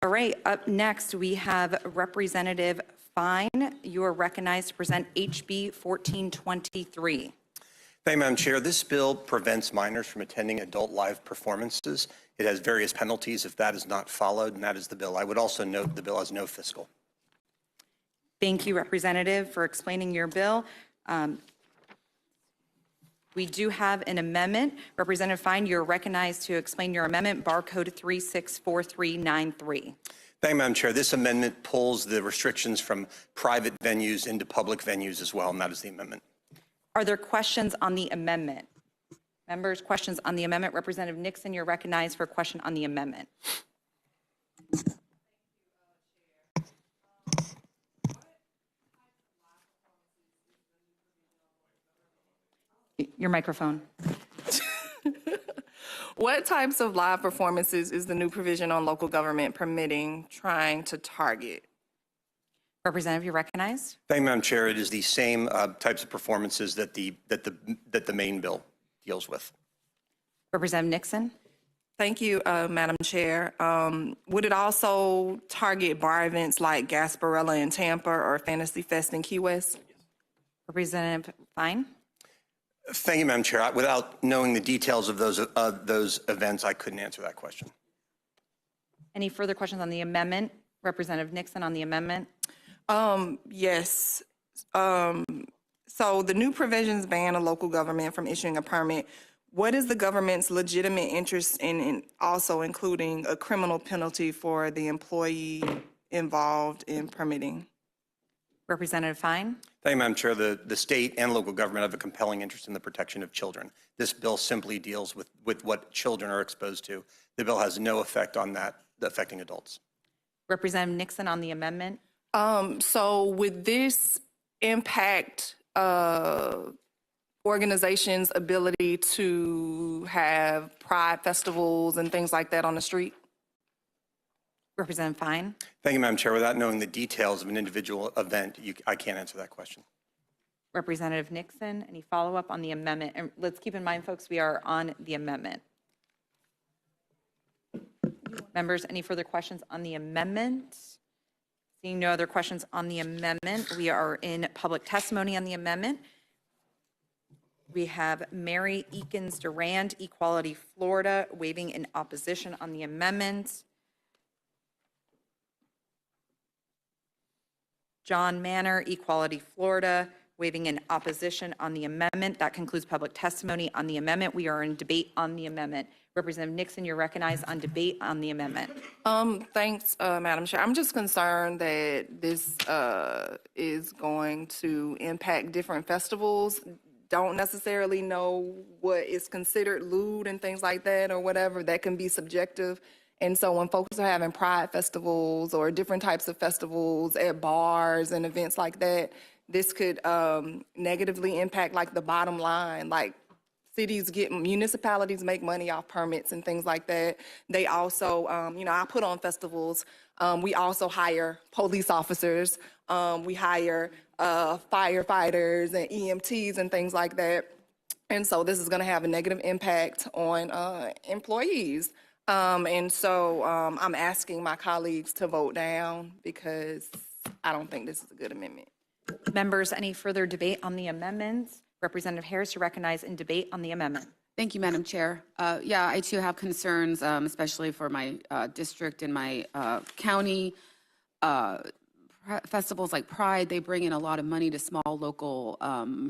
All right, up next we have Representative Fine. You are recognized to present HB 1423. Thank you, Madam Chair. This bill prevents minors from attending adult live performances. It has various penalties if that is not followed, and that is the bill. I would also note the bill has no fiscal. Thank you, Representative, for explaining your bill. We do have an amendment. Representative Fine, you're recognized to explain your amendment, barcode 364393. Thank you, Madam Chair. This amendment pulls the restrictions from private venues into public venues as well, and that is the amendment. Are there questions on the amendment? Members, questions on the amendment? Representative Nixon, you're recognized for a question on the amendment. Your microphone. What types of live performances is the new provision on local government permitting trying to target? Representative, you're recognized. Thank you, Madam Chair. It is the same types of performances that the main bill deals with. Representative Nixon. Thank you, Madam Chair. Would it also target bar events like Gasparilla in Tampa or Fantasy Fest in Key West? Representative Fine. Thank you, Madam Chair. Without knowing the details of those events, I couldn't answer that question. Any further questions on the amendment? Representative Nixon on the amendment. Yes. So the new provisions ban a local government from issuing a permit. What is the government's legitimate interest in also including a criminal penalty for the employee involved in permitting? Representative Fine. Thank you, Madam Chair. The state and local government have a compelling interest in the protection of children. This bill simply deals with what children are exposed to. The bill has no effect on that affecting adults. Representative Nixon on the amendment. So would this impact organizations' ability to have pride festivals and things like that on the street? Representative Fine. Thank you, Madam Chair. Without knowing the details of an individual event, I can't answer that question. Representative Nixon, any follow-up on the amendment? And let's keep in mind, folks, we are on the amendment. Members, any further questions on the amendment? Seeing no other questions on the amendment, we are in public testimony on the amendment. We have Mary Eakins Durand, Equality Florida, waiving in opposition on the amendment. John Manor, Equality Florida, waiving in opposition on the amendment. That concludes public testimony on the amendment. We are in debate on the amendment. Representative Nixon, you're recognized on debate on the amendment. Thanks, Madam Chair. I'm just concerned that this is going to impact different festivals. Don't necessarily know what is considered lewd and things like that or whatever. That can be subjective. And so when folks are having pride festivals or different types of festivals at bars and events like that, this could negatively impact like the bottom line. Like municipalities make money off permits and things like that. They also, I put on festivals. We also hire police officers. We hire firefighters and EMTs and things like that. And so this is going to have a negative impact on employees. And so I'm asking my colleagues to vote down because I don't think this is a good amendment. Members, any further debate on the amendments? Representative Harris, to recognize in debate on the amendment. Thank you, Madam Chair. Yeah, I too have concerns, especially for my district and my county. Festivals like Pride, they bring in a lot of money to small local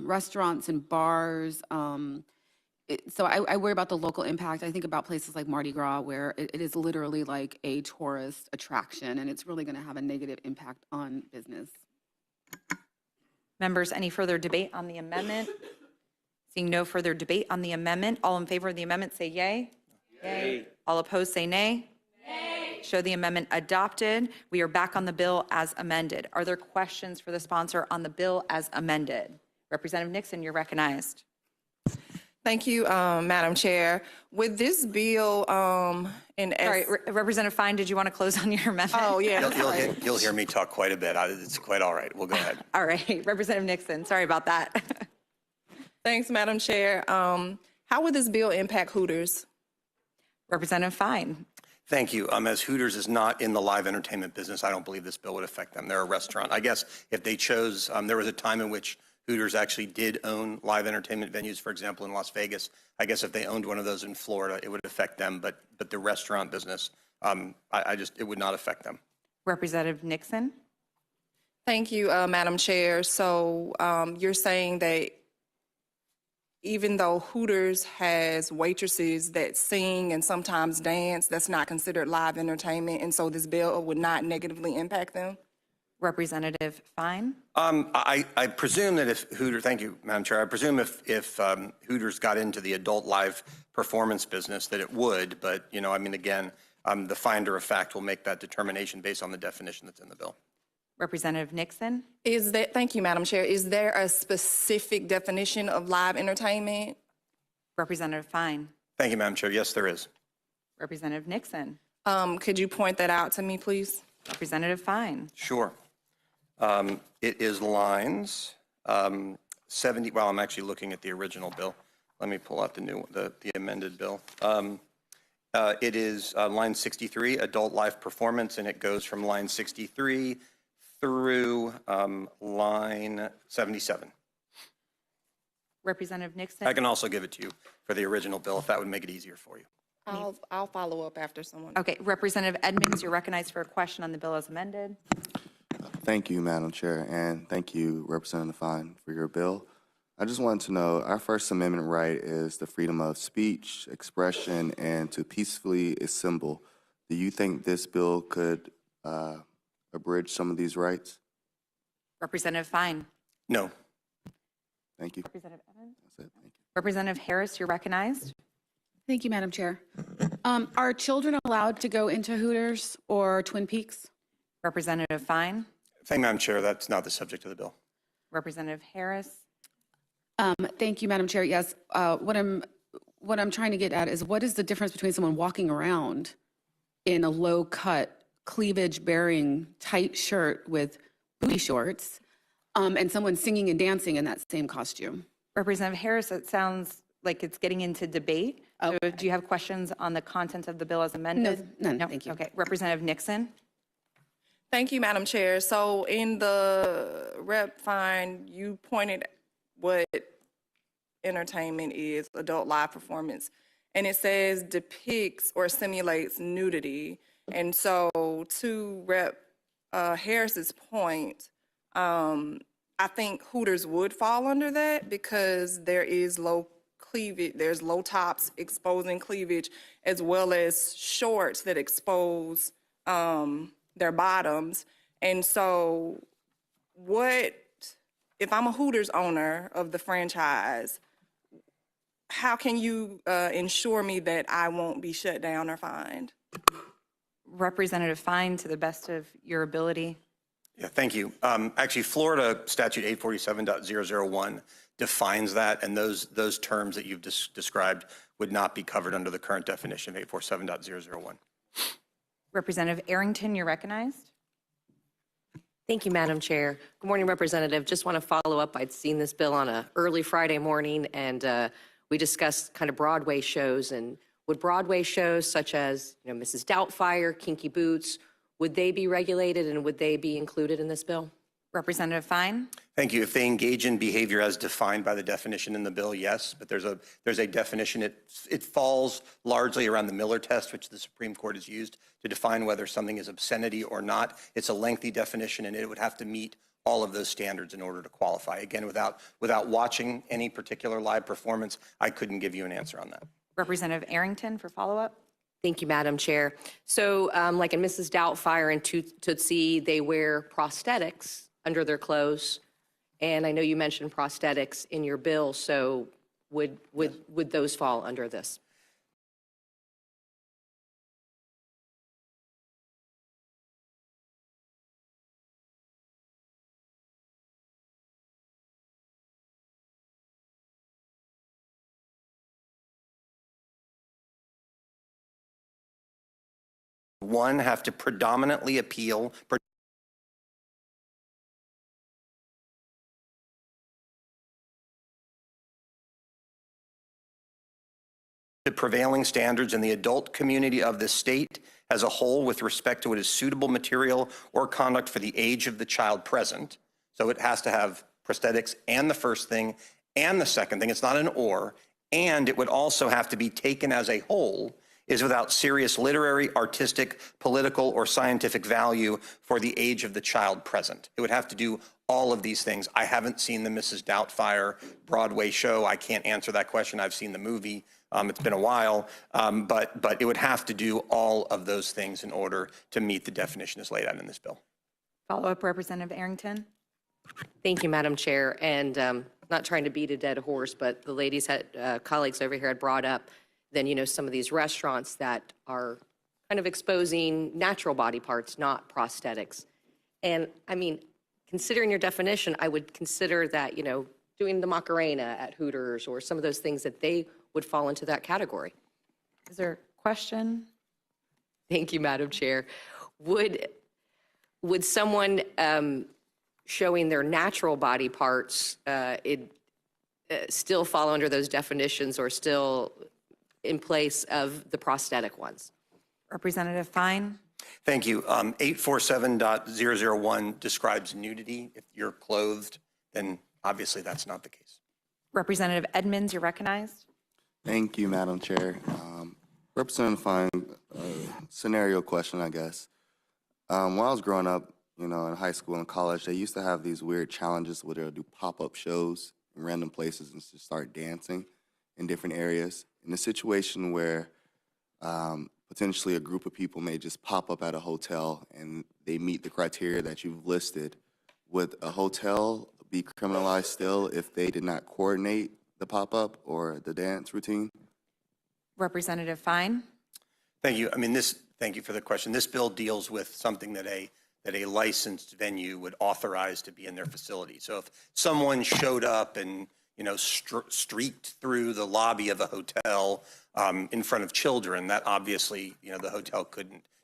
restaurants and bars. So I worry about the local impact. I think about places like Mardi Gras, where it is literally like a tourist attraction, and it's really going to have a negative impact on business. Members, any further debate on the amendment? Seeing no further debate on the amendment, all in favor of the amendment say yay. Yay. All opposed say nay. Nay. Show the amendment adopted. We are back on the bill as amended. Are there questions for the sponsor on the bill as amended? Representative Nixon, you're recognized. Thank you, Madam Chair. With this bill, Sorry, Representative Fine, did you want to close on your amendment? Oh, yeah. You'll hear me talk quite a bit. It's quite all right. We'll go ahead. All right, Representative Nixon, sorry about that. Thanks, Madam Chair. How would this bill impact Hooters? Representative Fine. Thank you. As Hooters is not in the live entertainment business, I don't believe this bill would affect them. They're a restaurant. I guess if they chose, there was a time in which Hooters actually did own live entertainment venues, for example, in Las Vegas. I guess if they owned one of those in Florida, it would affect them. But the restaurant business, it would not affect them. Representative Nixon? Thank you, Madam Chair. So you're saying that even though Hooters has waitresses that sing and sometimes dance, that's not considered live entertainment, and so this bill would not negatively impact them? Representative Fine? I presume that if Hooters, thank you, Madam Chair, I presume if Hooters got into the adult live performance business that it would, but, you know, I mean, again, the finder of fact will make that determination based on the definition that's in the bill. Representative Nixon? Thank you, Madam Chair. Is there a specific definition of live entertainment? Representative Fine? Thank you, Madam Chair. Yes, there is. Representative Nixon? Could you point that out to me, please? Representative Fine? Sure. It is lines 70, well, I'm actually looking at the original bill. Let me pull out the amended bill. It is line 63, adult live performance, and it goes from line 63 through line 77. Representative Nixon? I can also give it to you for the original bill if that would make it easier for you. I'll follow up after someone. Okay, Representative Edmonds, you're recognized for a question on the bill as amended. Thank you, Madam Chair, and thank you, Representative Fine, for your bill. I just wanted to know, our First Amendment right is the freedom of speech, expression, and to peacefully assemble. Do you think this bill could abridge some of these rights? Representative Fine? No. Thank you. Representative Evans? That's it. Thank you. Representative Harris, you're recognized. Thank you, Madam Chair. Are children allowed to go into Hooters or Twin Peaks? Representative Fine? Thank you, Madam Chair. That's not the subject of the bill. Representative Harris? Thank you, Madam Chair. Yes, what I'm trying to get at is what is the difference between someone walking around in a low-cut, cleavage-bearing, tight shirt with booty shorts and someone singing and dancing in that same costume? Representative Harris, it sounds like it's getting into debate. Okay. So do you have questions on the content of the bill as amended? None, thank you. Okay, Representative Nixon? Thank you, Madam Chair. So in the Rep. Fine, you pointed what entertainment is, adult live performance, and it says depicts or simulates nudity. And so to Rep. Harris's point, I think Hooters would fall under that because there is low cleavage, there's low tops exposing cleavage, as well as shorts that expose their bottoms. And so if I'm a Hooters owner of the franchise, how can you ensure me that I won't be shut down or fined? Representative Fine, to the best of your ability. Yeah, thank you. Actually, Florida Statute 847.001 defines that, and those terms that you've described would not be covered under the current definition of 847.001. Representative Arrington, you're recognized. Thank you, Madam Chair. Good morning, Representative. Just want to follow up. I'd seen this bill on an early Friday morning, and we discussed kind of Broadway shows. And would Broadway shows such as, you know, Mrs. Doubtfire, Kinky Boots, would they be regulated and would they be included in this bill? Representative Fine? Thank you. If they engage in behavior as defined by the definition in the bill, yes, but there's a definition. It falls largely around the Miller test, which the Supreme Court has used to define whether something is obscenity or not. It's a lengthy definition, and it would have to meet all of those standards in order to qualify. Again, without watching any particular live performance, I couldn't give you an answer on that. Representative Arrington for follow-up. Thank you, Madam Chair. So like in Mrs. Doubtfire and Tootsie, they wear prosthetics under their clothes. And I know you mentioned prosthetics in your bill, so would those fall under this? One, have to predominantly appeal the prevailing standards in the adult community of the state as a whole with respect to what is suitable material or conduct for the age of the child present. So it has to have prosthetics and the first thing and the second thing. It's not an or. And it would also have to be taken as a whole, is without serious literary, artistic, political, or scientific value for the age of the child present. It would have to do all of these things. I haven't seen the Mrs. Doubtfire Broadway show. I can't answer that question. I've seen the movie. It's been a while, but it would have to do all of those things in order to meet the definition as laid out in this bill. Follow-up, Representative Arrington. Thank you, Madam Chair. And not trying to beat a dead horse, but the ladies had, colleagues over here had brought up then, you know, some of these restaurants that are kind of exposing natural body parts, not prosthetics. And I mean, considering your definition, I would consider that, you know, doing the Macarena at Hooters or some of those things that they would fall into that category. Is there a question? Thank you, Madam Chair. Would someone showing their natural body parts still fall under those definitions or still in place of the prosthetic ones? Representative Fine. Thank you. 847.001 describes nudity. If you're clothed, then obviously that's not the case. Representative Edmonds, you're recognized. Thank you, Madam Chair. Representative Fine, scenario question, I guess. When I was growing up, you know, in high school and college, they used to have these weird challenges where they'll do pop-up shows in random places and just start dancing in different areas. In a situation where potentially a group of people may just pop up at a hotel and they meet the criteria that you've listed, would a hotel be criminalized still if they did not coordinate the pop-up or the dance routine? Representative Fine. Thank you. I mean, thank you for the question. This bill deals with something that a licensed venue would authorize to be in their facility. So if someone showed up and, you know, streaked through the lobby of a hotel in front of children, that obviously, you know, the hotel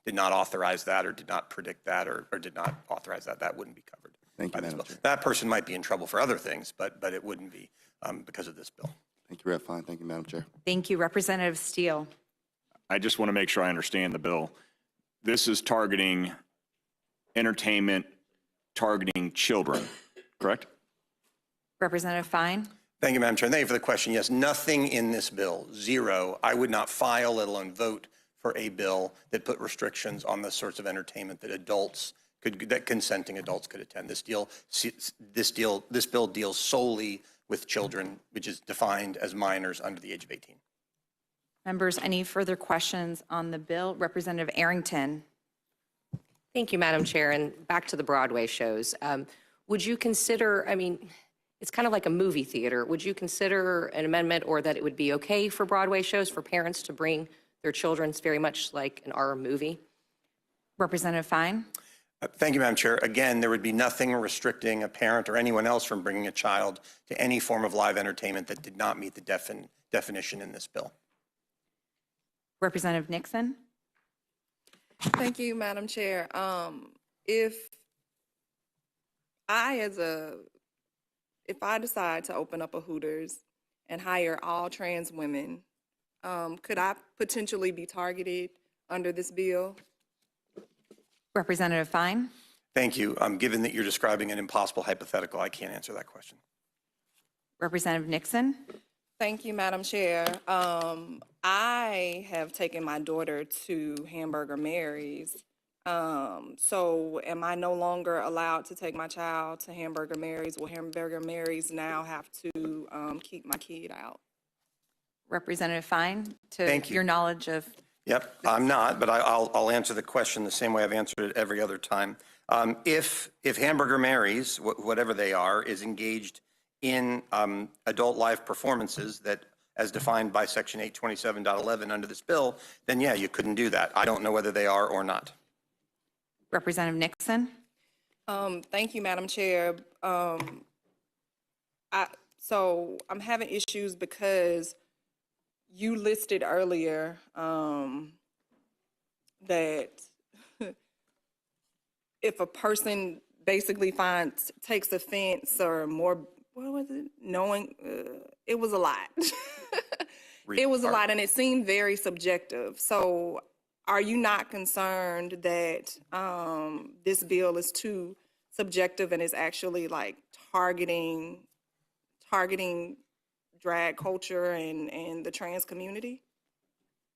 did not authorize that or did not predict that or did not authorize that. That wouldn't be covered. Thank you, Madam Chair. That person might be in trouble for other things, but it wouldn't be because of this bill. Thank you, Rep. Fine. Thank you, Madam Chair. Thank you. Representative Steele. I just want to make sure I understand the bill. This is targeting entertainment, targeting children, correct? Representative Fine. Thank you, Madam Chair. Thank you for the question. Yes, nothing in this bill, zero. I would not file, let alone vote for a bill that put restrictions on the sorts of entertainment that consenting adults could attend. This bill deals solely with children, which is defined as minors under the age of 18. Members, any further questions on the bill? Representative Arrington. Thank you, Madam Chair. And back to the Broadway shows. Would you consider, I mean, it's kind of like a movie theater. Would you consider an amendment or that it would be okay for Broadway shows for parents to bring their children? It's very much like an R movie. Representative Fine. Thank you, Madam Chair. Again, there would be nothing restricting a parent or anyone else from bringing a child to any form of live entertainment that did not meet the definition in this bill. Representative Nixon. Thank you, Madam Chair. If I decide to open up a Hooters and hire all trans women, could I potentially be targeted under this bill? Representative Fine. Thank you. Given that you're describing an impossible hypothetical, I can't answer that question. Representative Nixon. Thank you, Madam Chair. I have taken my daughter to Hamburger Mary's. So am I no longer allowed to take my child to Hamburger Mary's? Will Hamburger Mary's now have to keep my kid out? Representative Fine, Thank you. Your knowledge of. Yep, I'm not, but I'll answer the question the same way I've answered it every other time. If Hamburger Mary's, whatever they are, is engaged in adult live performances that, as defined by Section 827.11 under this bill, then yeah, you couldn't do that. I don't know whether they are or not. Representative Nixon. Thank you, Madam Chair. So I'm having issues because you listed earlier that if a person basically takes offense or more, what was it? Knowing, it was a lot. It was a lot, and it seemed very subjective. So are you not concerned that this bill is too subjective and is actually like targeting drag culture and the trans community?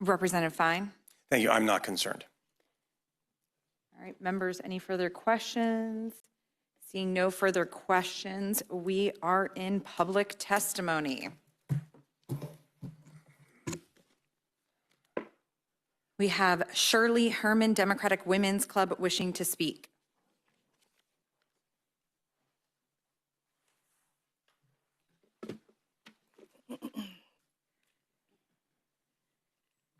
Representative Fine. Thank you. I'm not concerned. All right, members, any further questions? Seeing no further questions, we are in public testimony. We have Shirley Herman, Democratic Women's Club, wishing to speak.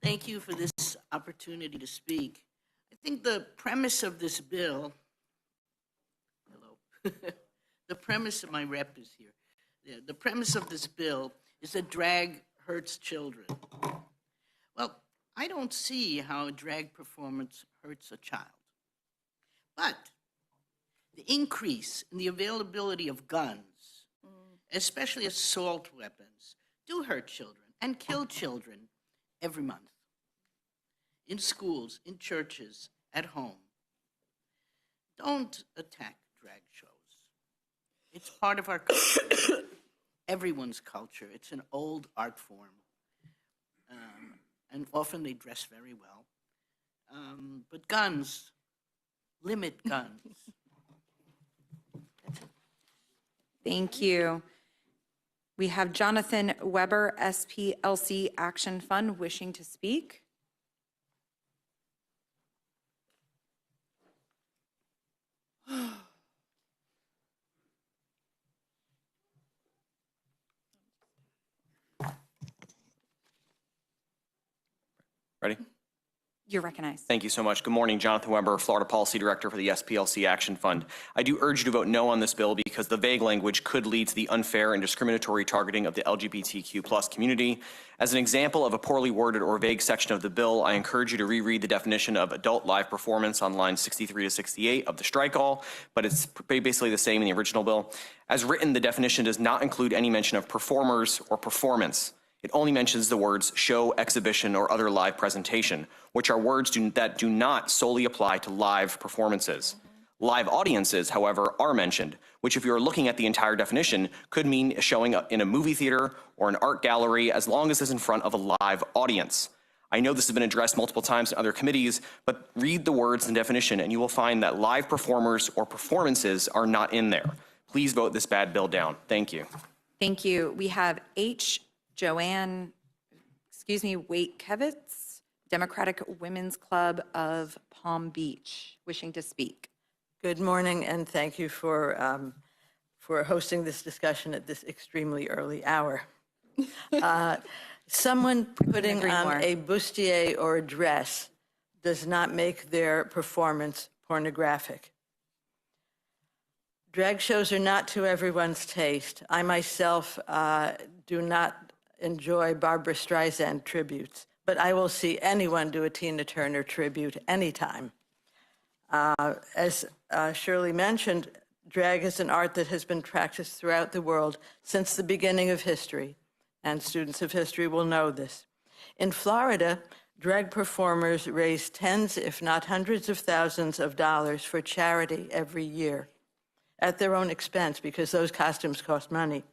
Thank you for this opportunity to speak. I think the premise of this bill, hello, the premise of my rep is here. Yeah, the premise of this bill is that drag hurts children. Well, I don't see how a drag performance hurts a child. But the increase in the availability of guns, especially assault weapons, do hurt children and kill children every month. In schools, in churches, at home. Don't attack drag shows. It's part of our culture, everyone's culture. It's an old art form. And often they dress very well. But guns, limit guns. That's it. Thank you. We have Jonathan Weber, SPLC Action Fund, wishing to speak. Ready? You're recognized. Thank you so much. Good morning, Jonathan Weber, Florida Policy Director for the SPLC Action Fund. I do urge you to vote no on this bill because the vague language could lead to the unfair and discriminatory targeting of the LGBTQ+ community. As an example of a poorly worded or vague section of the bill, I encourage you to reread the definition of adult live performance on lines 63 to 68 of the strike all, but it's basically the same in the original bill. As written, the definition does not include any mention of performers or performance. It only mentions the words show, exhibition, or other live presentation, which are words that do not solely apply to live performances. Live audiences, however, are mentioned, which if you're looking at the entire definition, could mean showing up in a movie theater or an art gallery as long as it's in front of a live audience. I know this has been addressed multiple times in other committees, but read the words and definition and you will find that live performers or performances are not in there. Please vote this bad bill down. Thank you. Thank you. We have Waitkevitz, Democratic Women's Club of Palm Beach, wishing to speak. Good morning, and thank you for hosting this discussion at this extremely early hour. Someone putting agree on more. a bustier or a dress does not make their performance pornographic. Drag shows are not to everyone's taste. I myself do not enjoy Barbra Streisand tributes, but I will see anyone do a Tina Turner tribute anytime. As Shirley mentioned, drag is an art that has been practiced throughout the world since the beginning of history, and students of history will know this. In Florida, drag performers raise tens, if not hundreds of thousands of dollars for charity every year at their own expense because those costumes cost money.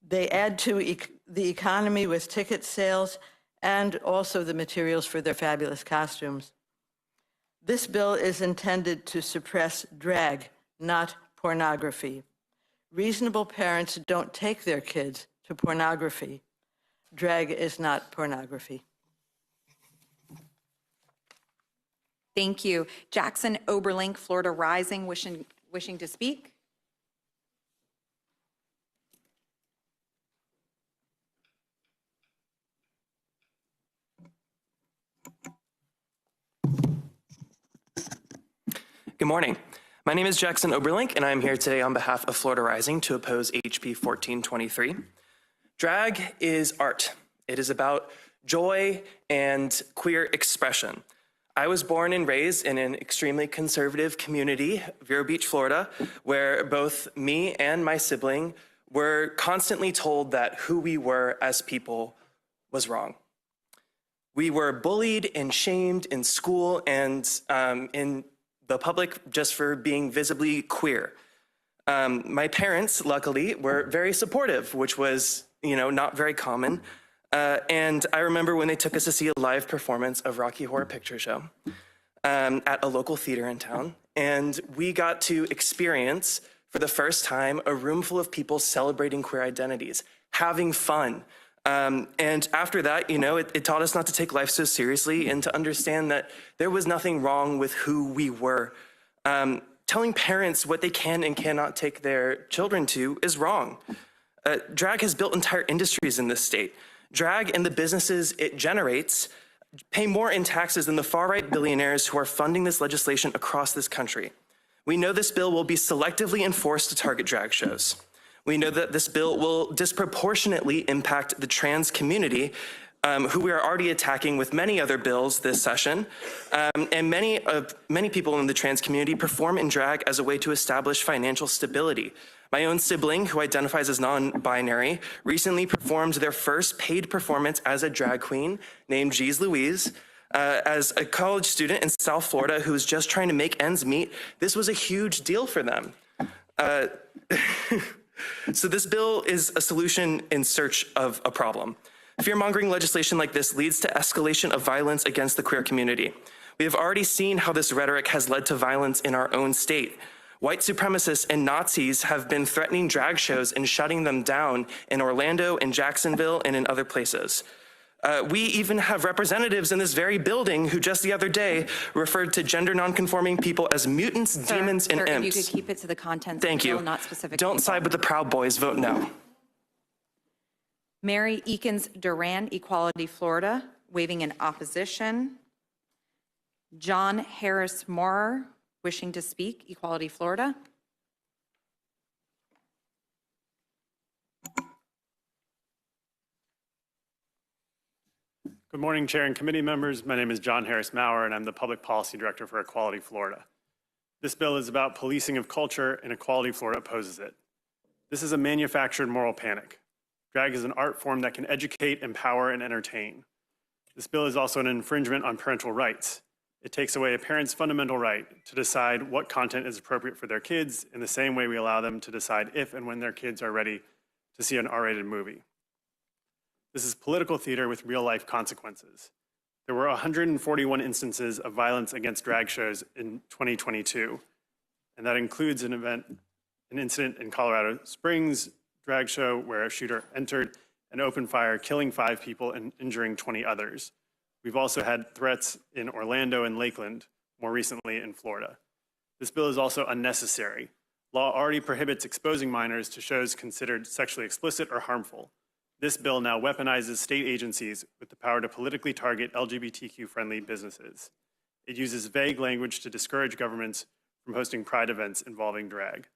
They add to the economy with ticket sales and also the materials for their fabulous costumes. This bill is intended to suppress drag, not pornography. Reasonable parents don't take their kids to pornography. Drag is not pornography. Thank you. Jackson Oberlink, Florida Rising, wishing to speak. Good morning. My name is Jackson Oberlink, and I'm here today on behalf of Florida Rising to oppose HB 1423. Drag is art. It is about joy and queer expression. I was born and raised in an extremely conservative community, Vero Beach, Florida, where both me and my sibling were constantly told that who we were as people was wrong. We were bullied and shamed in school and in the public just for being visibly queer. My parents, luckily, were very supportive, which was, not very common. And I remember when they took us to see a live performance of Rocky Horror Picture Show at a local theater in town. And we got to experience, for the first time, a room full of people celebrating queer identities, having fun. And after that, it taught us not to take life so seriously and to understand that there was nothing wrong with who we were. Telling parents what they can and cannot take their children to is wrong. Drag has built entire industries in this state. Drag and the businesses it generates pay more in taxes than the far-right billionaires who are funding this legislation across this country. We know this bill will be selectively enforced to target drag shows. We know that this bill will disproportionately impact the trans community, who we are already attacking with many other bills this session. And many people in the trans community perform in drag as a way to establish financial stability. My own sibling, who identifies as non-binary, recently performed their first paid performance as a drag queen named Jeez Louise. As a college student in South Florida who was just trying to make ends meet, this was a huge deal for them. So this bill is a solution in search of a problem. Fear-mongering legislation like this leads to escalation of violence against the queer community. We have already seen how this rhetoric has led to violence in our own state. White supremacists and Nazis have been threatening drag shows and shutting them down in Orlando, in Jacksonville, and in other places. We even have representatives in this very building who just the other day referred to gender nonconforming people as mutants, demons, and imps. If you could keep it to the content Thank of the you. bill, not specific Don't people. side with the Proud Boys, vote no. Mary Eakins Duran, Equality Florida, waiving in opposition. John Harris Maurer, wishing to speak, Equality Florida. Good morning, Chair and committee members. My name is John Harris Maurer, and I'm the Public Policy Director for Equality Florida. This bill is about policing of culture, and Equality Florida opposes it. This is a manufactured moral panic. Drag is an art form that can educate, empower, and entertain. This bill is also an infringement on parental rights. It takes away a parent's fundamental right to decide what content is appropriate for their kids in the same way we allow them to decide if and when their kids are ready to see an R-rated movie. This is political theater with real-life consequences. There were 141 instances of violence against drag shows in 2022, and that includes an incident in Colorado Springs drag show where a shooter entered and opened fire, killing 5 people and injuring 20 others. We've also had threats in Orlando and Lakeland, more recently in Florida. This bill is also unnecessary. Law already prohibits exposing minors to shows considered sexually explicit or harmful. This bill now weaponizes state agencies with the power to politically target LGBTQ-friendly businesses. It uses vague language to discourage governments from hosting pride events involving drag.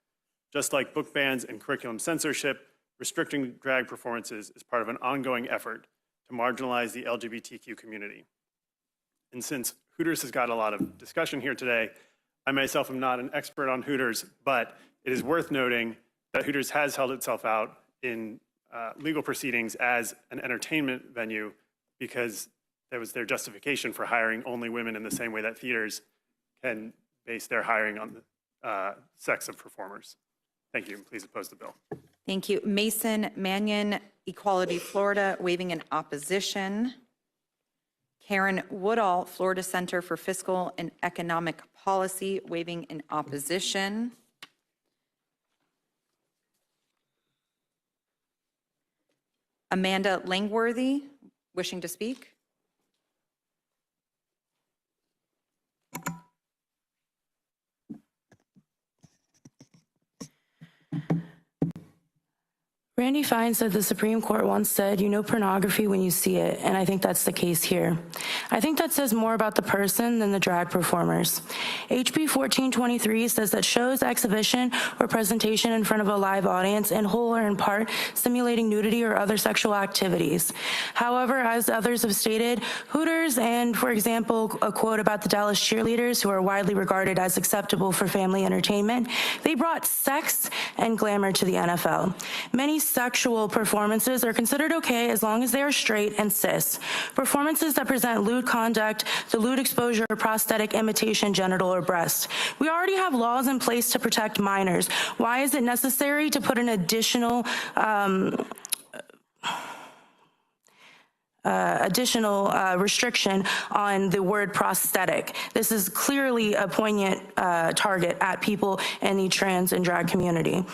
Just like book bans and curriculum censorship, restricting drag performances is part of an ongoing effort to marginalize the LGBTQ community. And since Hooters has got a lot of discussion here today, I myself am not an expert on Hooters, but it is worth noting that Hooters has held itself out in legal proceedings as an entertainment venue because that was their justification for hiring only women in the same way that theaters can base their hiring on the sex of performers. Thank you, and please oppose the bill. Thank you. Mason Mannion, Equality Florida, waiving in opposition. Karen Woodall, Florida Center for Fiscal and Economic Policy, waiving in opposition. Amanda Langworthy, wishing to speak. Randy Fine said the Supreme Court once said, you know pornography when you see it, and I think that's the case here. I think that says more about the person than the drag performers. HB 1423 says that shows, exhibition, or presentation in front of a live audience, in whole or in part, simulating nudity or other sexual activities. However, as others have stated, Hooters and, for example, a quote about the Dallas cheerleaders, who are widely regarded as acceptable for family entertainment, they brought sex and glamour to the NFL. Many hypersexual performances are considered okay as long as they are straight and cis. Performances that present lewd conduct, to lewd exposure, prosthetic imitation, genital, or breast. We already have laws in place to protect minors. Why is it necessary to put an additional restriction on the word prosthetic? This is clearly a poignant target at people in the trans and drag community.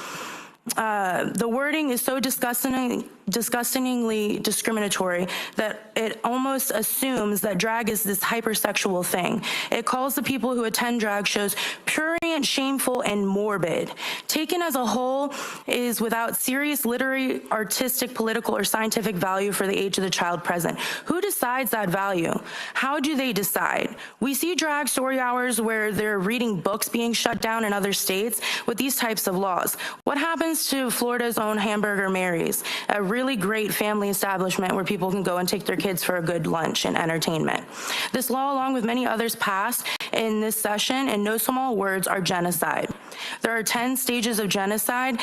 The wording is so disgustingly discriminatory that it almost assumes that drag is this hypersexual thing. It calls the people who attend drag shows prurient, shameful, and morbid. Taken as a whole, is without serious literary, artistic, political, or scientific value for the age of the child present. Who decides that value? How do they decide? We see drag story hours where they're reading books being shut down in other states with these types of laws. What happens to Florida's own Hamburger Mary's, a really great family establishment where people can go and take their kids for a good lunch and entertainment? This law, along with many others passed in this session, in no small words, are genocide. There are 10 stages of genocide.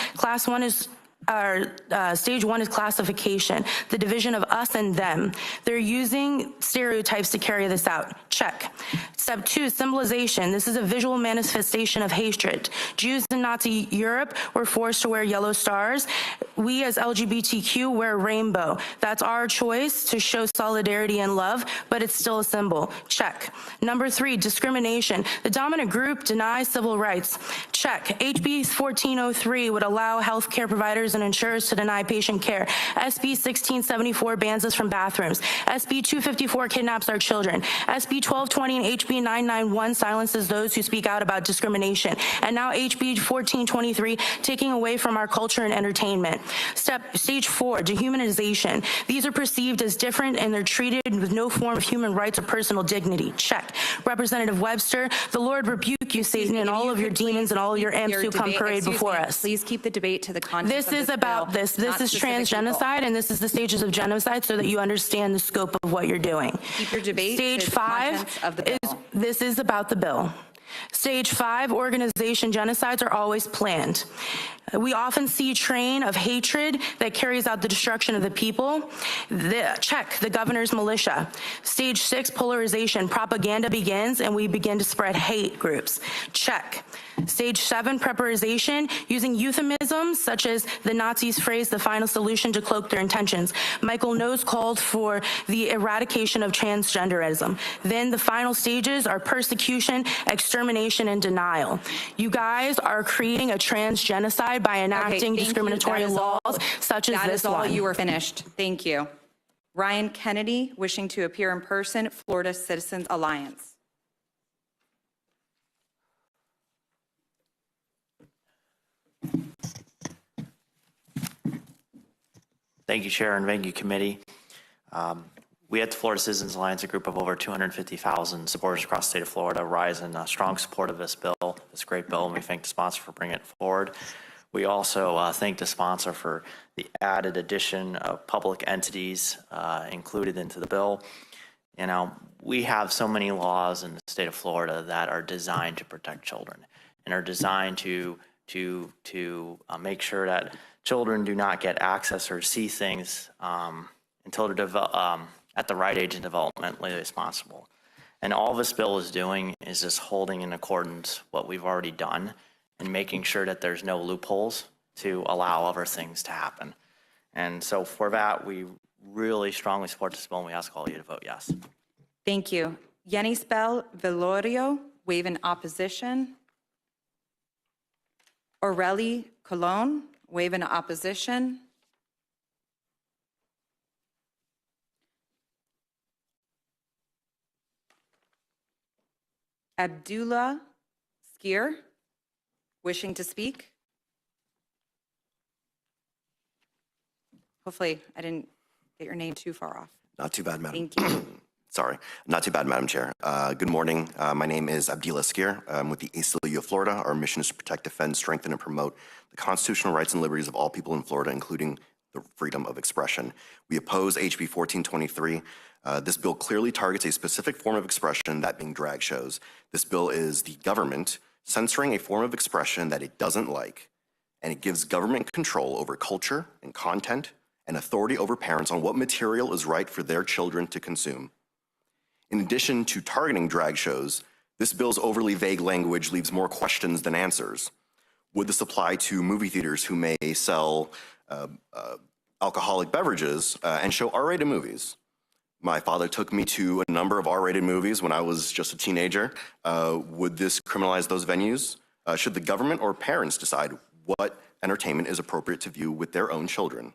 Stage one is classification, the division of us and them. They're using stereotypes to carry this out. Check. Step 2, symbolization. This is a visual manifestation of hatred. Jews in Nazi Europe were forced to wear yellow stars. We as LGBTQ wear rainbow. That's our choice to show solidarity and love, but it's still a symbol. Check. Number 3, discrimination. The dominant group denies civil rights. Check. HB 1403 would allow healthcare providers and insurers to deny patient care. SB 1674 bans us from bathrooms. SB 254 kidnaps our children. SB 1220 and HB 991 silences those who speak out about discrimination. And now HB 1423 taking away from our culture and entertainment. Stage 4, dehumanization. These are perceived as different and they're treated with no form of human rights or personal dignity. Check. Representative Webster, the Lord rebuke you, Satan, and all of your demons and all your imps who come parade before us. Please keep the debate to the content This of is about bill, this. This not is specific trans people. genocide, and this is the stages of genocide so that you understand the scope of what you're doing. Keep your debate Stage to the 5 contents of the bill. this is about the bill. Stage 5, organization genocides are always planned. We often see train of hatred that carries out the destruction of the people. Check, the governor's militia. Stage 6, polarization. Propaganda begins and we begin to spread hate groups. Check. Stage 7, preparation, using euphemisms such as the Nazis phrase, the final solution to cloak their intentions. Michael Knowles called for the eradication of transgenderism. Then the final stages are persecution, extermination, and denial. You guys are creating a trans genocide by enacting discriminatory laws such as this one. That is all. You are finished. Thank you. Ryan Kennedy, wishing to appear in person, Florida Citizens Alliance. Thank you, Chair, and thank you, Committee. We at the Florida Citizens Alliance, a group of over 250,000 supporters across the state of Florida, rise in strong support of this bill, this great bill, and we thank the sponsor for bringing it forward. We also thank the sponsor for the added addition of public entities included into the bill. You know, we have so many laws in the state of Florida that are designed to protect children and are designed to make sure that children do not get access or see things until they're at the right age of developmentally responsible. And all this bill is doing is just holding in accordance what we've already done and making sure that there's no loopholes to allow other things to happen. And so for that, we really strongly support this bill, and we ask all of you to vote yes. Thank you. Yenisbel Velorio, waive in opposition. Aureli Colon, waive in opposition. Abdullah Skier, wishing to speak. Hopefully, I didn't get your name too far off. Not too bad, Madam. Thank you. Sorry, not too bad, Madam Chair. Good morning. My name is Abdullah Skier. I'm with the ACLU of Florida. Our mission is to protect, defend, strengthen, and promote the constitutional rights and liberties of all people in Florida, including the freedom of expression. We oppose HB 1423. This bill clearly targets a specific form of expression, that being drag shows. This bill is the government censoring a form of expression that it doesn't like and it gives government control over culture and content and authority over parents on what material is right for their children to consume. In addition to targeting drag shows, this bill's overly vague language leaves more questions than answers. Would this apply to movie theaters who may sell alcoholic beverages and show R-rated movies? My father took me to a number of R-rated movies when I was just a teenager. Would this criminalize those venues? Should the government or parents decide what entertainment is appropriate to view with their own children?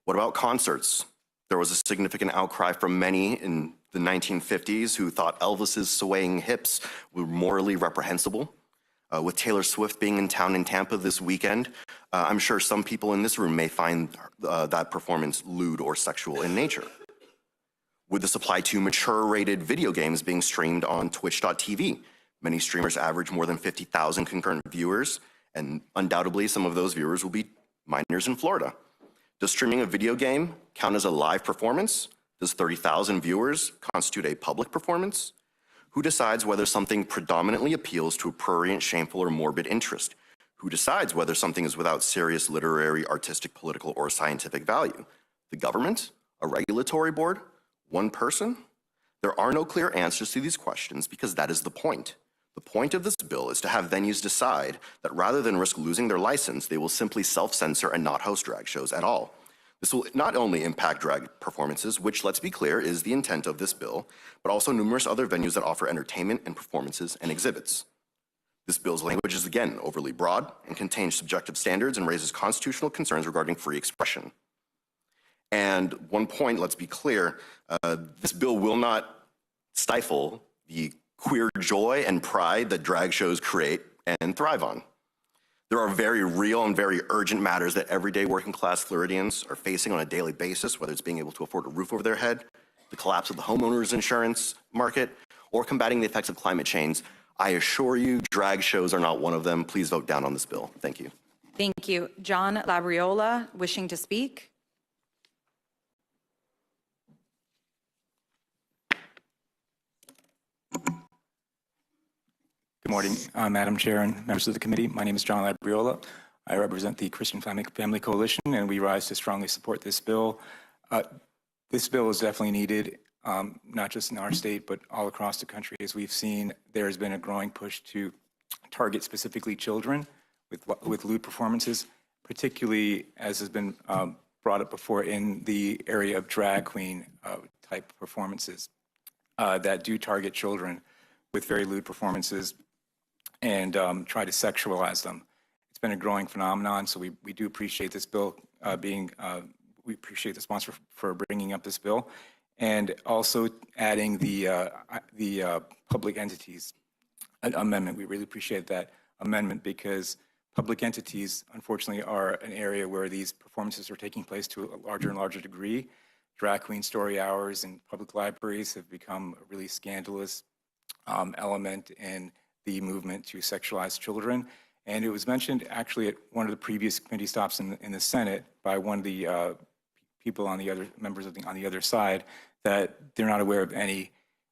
What about concerts? There was a significant outcry from many in the 1950s who thought Elvis's swaying hips were morally reprehensible. With Taylor Swift being in town in Tampa this weekend, I'm sure some people in this room may find that performance lewd or sexual in nature. Would this apply to mature-rated video games being streamed on Twitch.tv? Many streamers average more than 50,000 concurrent viewers, and undoubtedly some of those viewers will be minors in Florida. Does streaming a video game count as a live performance? Does 30,000 viewers constitute a public performance? Who decides whether something predominantly appeals to a prurient, shameful, or morbid interest? Who decides whether something is without serious literary, artistic, political, or scientific value? The government? A regulatory board? One person? There are no clear answers to these questions because that is the point. The point of this bill is to have venues decide that rather than risk losing their license, they will simply self-censor and not host drag shows at all. This will not only impact drag performances, which, let's be clear, is the intent of this bill, but also numerous other venues that offer entertainment and performances and exhibits. This bill's language is, again, overly broad and contains subjective standards and raises constitutional concerns regarding free expression. And one point, let's be clear, this bill will not stifle the queer joy and pride that drag shows create and thrive on. There are very real and very urgent matters that everyday working class Floridians are facing on a daily basis, whether it's being able to afford a roof over their head, the collapse of the homeowners insurance market, or combating the effects of climate change. I assure you, drag shows are not one of them. Please vote down on this bill. Thank you. Thank you. John Labriola, wishing to speak. Good morning, Madam Chair and members of the committee. My name is John Labriola. I represent the Christian Family Coalition, and we rise to strongly support this bill. This bill is definitely needed, not just in our state, but all across the country. As we've seen, there has been a growing push to target specifically children with lewd performances, particularly as has been brought up before in the area of drag queen type performances that do target children with very lewd performances and try to sexualize them. It's been a growing phenomenon, so we do appreciate this bill we appreciate the sponsor for bringing up this bill, and also adding the public entities amendment. We really appreciate that amendment because public entities, unfortunately, are an area where these performances are taking place to a larger and larger degree. Drag queen story hours in public libraries have become a really scandalous element in the movement to sexualize children. And it was mentioned actually at one of the previous committee stops in the Senate by one of the people on the other members on the other side that they're not aware of any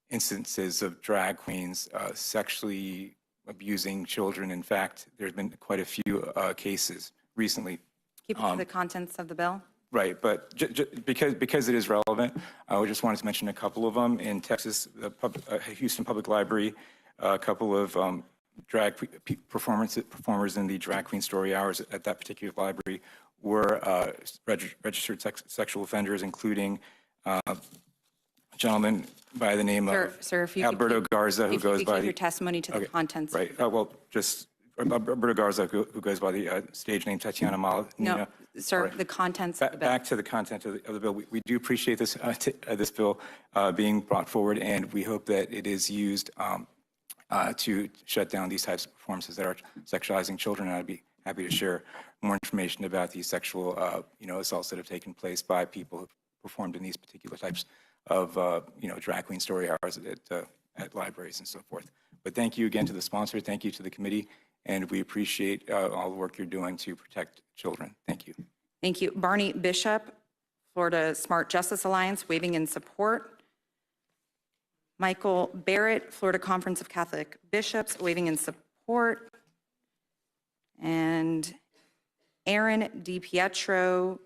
instances of drag queens sexually abusing children. In fact, there's been quite a few cases recently. Keep it to the contents of the bill. Right, but because it is relevant, I just wanted to mention a couple of them. In Texas, the Houston Public Library, a couple of drag performers in the drag queen story hours at that particular library were registered sexual offenders, including a gentleman by the name of Alberto Garza, who goes by your testimony to the contents. Right. Well, just Alberto Garza, who goes by the stage name Tatiana Malinina. No, sir, the contents of the bill. Back to the content of the bill. We do appreciate this this bill being brought forward, and we hope that it is used to shut down these types of performances that are sexualizing children. And I'd be happy to share more information about these sexual assaults that have taken place by people who performed in these particular types of drag queen story hours at libraries and so forth. But thank you again to the sponsor. Thank you to the committee. And we appreciate all the work you're doing to protect children. Thank you. Thank you. Barney Bishop, Florida Smart Justice Alliance, waving in support. Michael Barrett, Florida Conference of Catholic Bishops, waving in support. And Aaron DiPietro,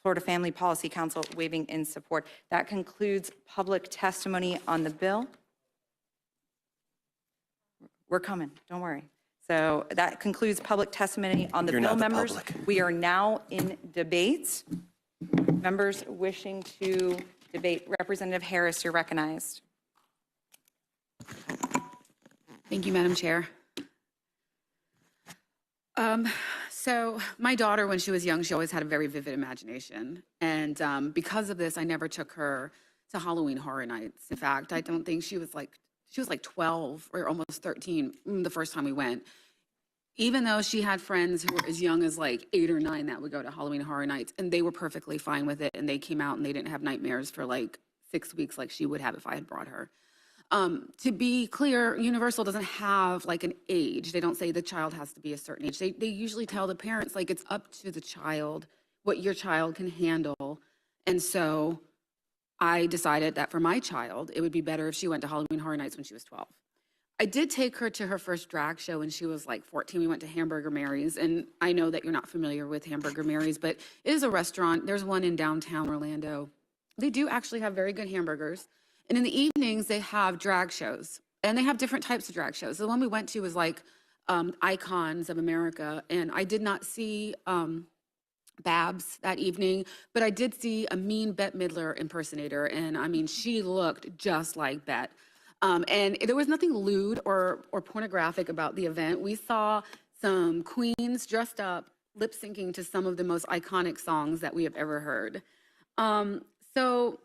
Florida Family Policy Council, waving in support. That concludes public testimony on the bill. We're coming, don't worry. So that concludes public testimony on the You're bill, not the members. public. We are now in debate. Members wishing to debate, Representative Harris, you're recognized. Thank you, Madam Chair. So my daughter, when she was young, she always had a very vivid imagination. And because of this, I never took her to Halloween Horror Nights. In fact, I don't think she was like 12 or almost 13 the first time we went. Even though she had friends who were as young as like 8 or 9 that would go to Halloween Horror Nights, and they were perfectly fine with it, and they came out and they didn't have nightmares for like 6 weeks like she would have if I had brought her. To be clear, Universal doesn't have like an age. They don't say the child has to be a certain age. They usually tell the parents like it's up to the child, what your child can handle. And so I decided that for my child, it would be better if she went to Halloween Horror Nights when she was 12. I did take her to her first drag show when she was like 14. We went to Hamburger Mary's, and I know that you're not familiar with Hamburger Mary's, but it is a restaurant. There's one in downtown Orlando. They do actually have very good hamburgers. And in the evenings, they have drag shows, and they have different types of drag shows. The one we went to was like Icons of America, and I did not see Babs that evening, but I did see a mean Bette Midler impersonator, and I mean, she looked just like Bette. And there was nothing lewd or pornographic about the event. We saw some queens dressed up, lip syncing to some of the most iconic songs that we have ever heard. So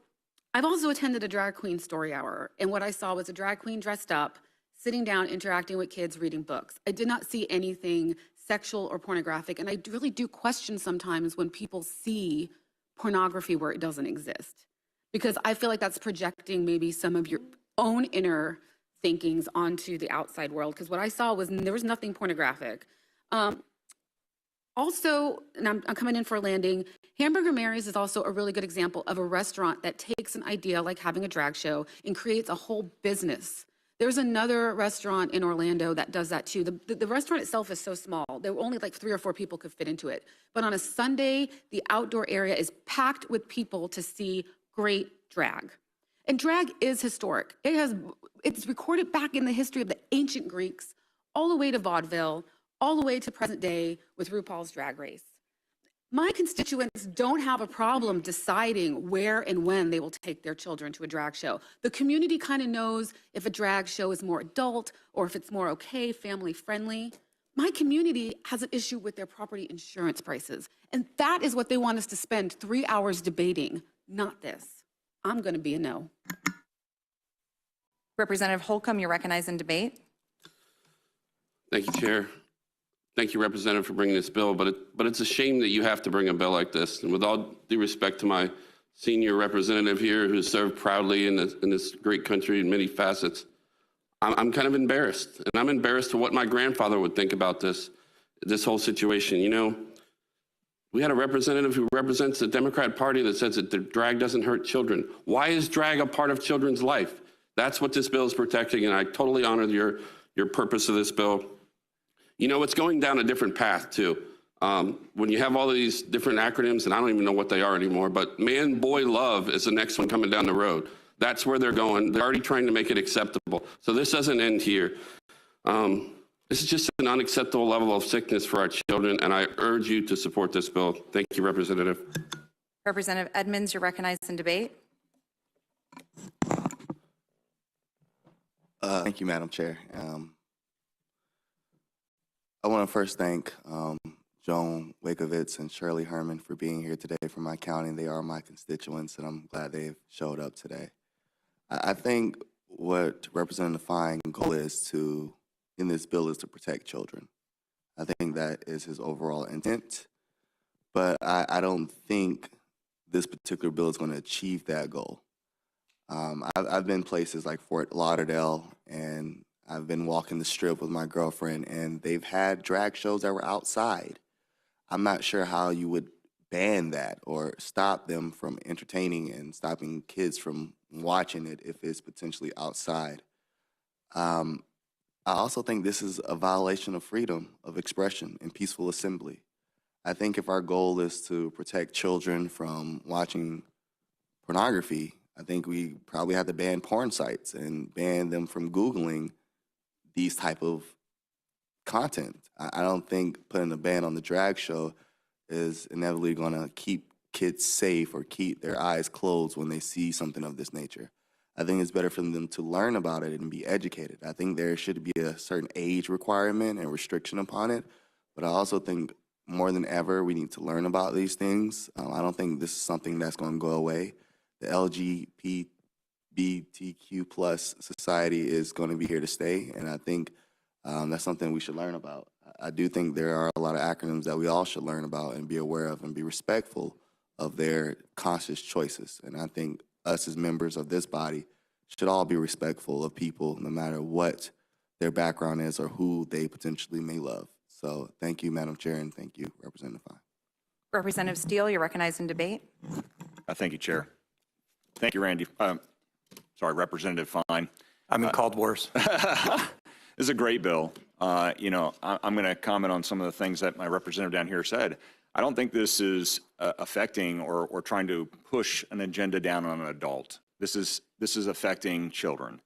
I've also attended a drag queen story hour, and what I saw was a drag queen dressed up, sitting down, interacting with kids, reading books. I did not see anything sexual or pornographic, and I really do question sometimes when people see pornography where it doesn't exist, because I feel like that's projecting maybe some of your own inner thinkings onto the outside world, because what I saw was there was nothing pornographic. Also, and I'm coming in for a landing, Hamburger Mary's is also a really good example of a restaurant that takes an idea like having a drag show and creates a whole business. There's another restaurant in Orlando that does that too. The restaurant itself is so small, there were only like 3 or 4 people could fit into it. But on a Sunday, the outdoor area is packed with people to see great drag. And drag is historic. It's recorded back in the history of the ancient Greeks, all the way to vaudeville, all the way to present day with RuPaul's Drag Race. My constituents don't have a problem deciding where and when they will take their children to a drag show. The community kind of knows if a drag show is more adult or if it's more okay, family friendly. My community has an issue with their property insurance prices. And that is what they want us to spend 3 hours debating, not this. I'm going to be a no. Representative Holcomb, you're recognized in debate. Thank you, Chair. Thank you, Representative, for bringing this bill, but it's a shame that you have to bring a bill like this. And with all due respect to my senior representative here who served proudly in this great country in many facets, I'm kind of embarrassed. And I'm embarrassed to what my grandfather would think about this whole situation. You know, we had a representative who represents the Democrat Party that says that the drag doesn't hurt children. Why is drag a part of children's life? That's what this bill is protecting, and I totally honor your purpose of this bill. You know, it's going down a different path, too. When you have all of these different acronyms, and I don't even know what they are anymore, but man, boy, love is the next one coming down the road. That's where they're going. They're already trying to make it acceptable. So this doesn't end here. This is just an unacceptable level of sickness for our children, and I urge you to support this bill. Thank you, Representative. Representative Edmonds, you're recognized in debate. Thank you, Madam Chair. I want to first thank Joan Wakovitz and Shirley Herman for being here today from my county. They are my constituents, and I'm glad they've showed up today. I think what Representative Fine's goal is in this bill is to protect children. I think that is his overall intent, but I don't think this particular bill is going to achieve that goal. I've been places like Fort Lauderdale, and I've been walking the strip with my girlfriend, and they've had drag shows that were outside. I'm not sure how you would ban that or stop them from entertaining and stopping kids from watching it if it's potentially outside. I also think this is a violation of freedom of expression and peaceful assembly. I think if our goal is to protect children from watching pornography, I think we probably have to ban porn sites and ban them from Googling these type of content. I don't think putting a ban on the drag show is inevitably going to keep kids safe or keep their eyes closed when they see something of this nature. I think it's better for them to learn about it and be educated. I think there should be a certain age requirement and restriction upon it, but I also think more than ever we need to learn about these things. I don't think this is something that's going to go away. The LGBTQ plus society is going to be here to stay, and I think that's something we should learn about. I do think there are a lot of acronyms that we all should learn about and be aware of and be respectful of their conscious choices. And I think us as members of this body should all be respectful of people no matter what their background is or who they potentially may love. So thank you, Madam Chair, and thank you, Representative Fine. Representative Steele, you're recognized in debate. Thank you, Chair. Thank you, Randy. Representative Fine. I'm in called worse. This is a great bill. I'm going to comment on some of the things that my representative down here said. I don't think this is affecting or trying to push an agenda down on an adult. This is affecting children.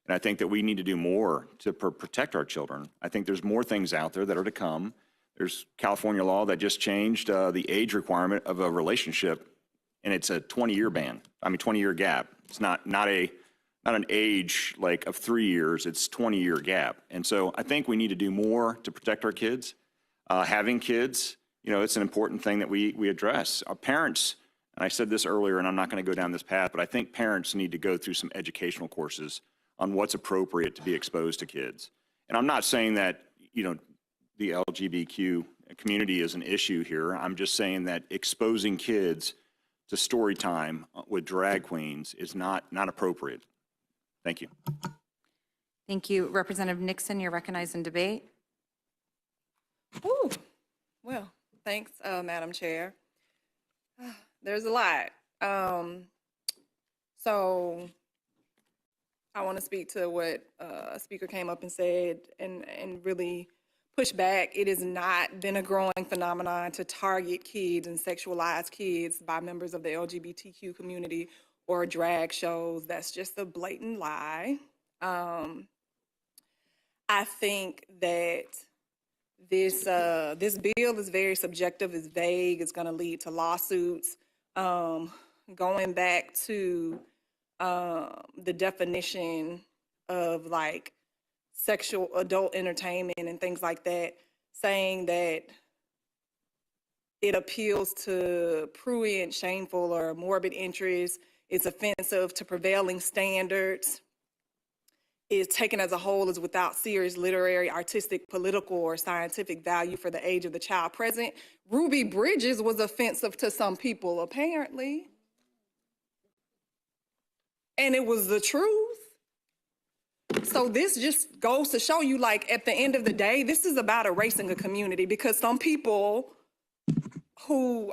And I think that we need to do more to protect our children. I think there's more things out there that are to come. There's California law that just changed the age requirement of a relationship, and it's a 20-year ban. 20-year gap. It's not an age like of 3 years, it's 20-year gap. And so I think we need to do more to protect our kids. Having kids, it's an important thing that we address. Our parents, and I said this earlier, and I'm not going to go down this path, but I think parents need to go through some educational courses on what's appropriate to be exposed to kids. And I'm not saying that, the LGBTQ community is an issue here. I'm just saying that exposing kids to story time with drag queens is not appropriate. Thank you. Thank you. Representative Nixon, you're recognized in debate. Woo. Well, thanks, Madam Chair. There's a lot. So I want to speak to what a speaker came up and said and really push back. It has not been a growing phenomenon to target kids and sexualize kids by members of the LGBTQ community or drag shows. That's just a blatant lie. I think that this bill is very subjective, it's vague, it's going to lead to lawsuits. Going back to the definition of like sexual adult entertainment and things like that, saying that it appeals to prurient, shameful, or morbid interests, it's offensive to prevailing standards, is taken as a whole as without serious literary, artistic, political, or scientific value for the age of the child present. Ruby Bridges was offensive to some people, apparently. And it was the truth. So this just goes to show you, like, at the end of the day, this is about erasing a community, because some people who